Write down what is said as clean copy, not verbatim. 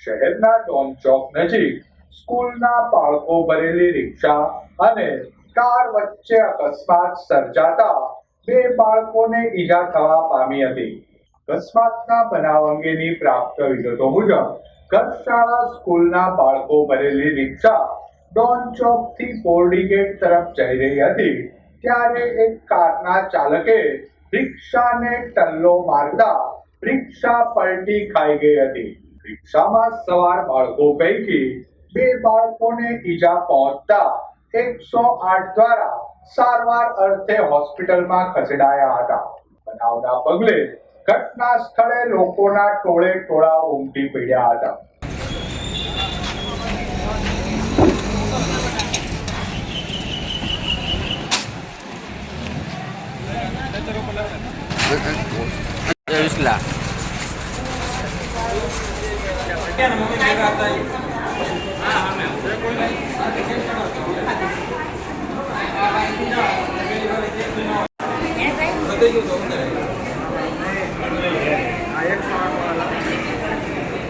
શહેરના ડોન ચોક નજીક સ્કૂલના બાળકો ભરેલી રિક્ષા અને કાર વચ્ચે અકસ્માત સર્જાતા બે બાળકોને ઈજા થવા પામી હતી। અકસ્માતના બનાવ અંગેની પ્રાપ્ત વિગતો મુજબ ગત શાળા સ્કૂલના બાળકો ભરેલી રિક્ષા ડોન ચોકથી પોરડી ગેટ તરફ જઈ રહી હતી ત્યારે એક કારના ચાલકે રિક્ષાને ટલ્લો મારતા રિક્ષા પલટી ખાઈ ગઈ હતી। રિક્ષામાં સવાર બાળકો પૈકી બે બાળકોને ઈજા પહોંચતા 108 દ્વારા સારવાર અર્થે હોસ્પિટલમાં ખસેડાયા હતા। બનાવના પગલે ઘટના સ્થળે લોકોના ટોળે ટોળા ઉમટી પડ્યા હતા।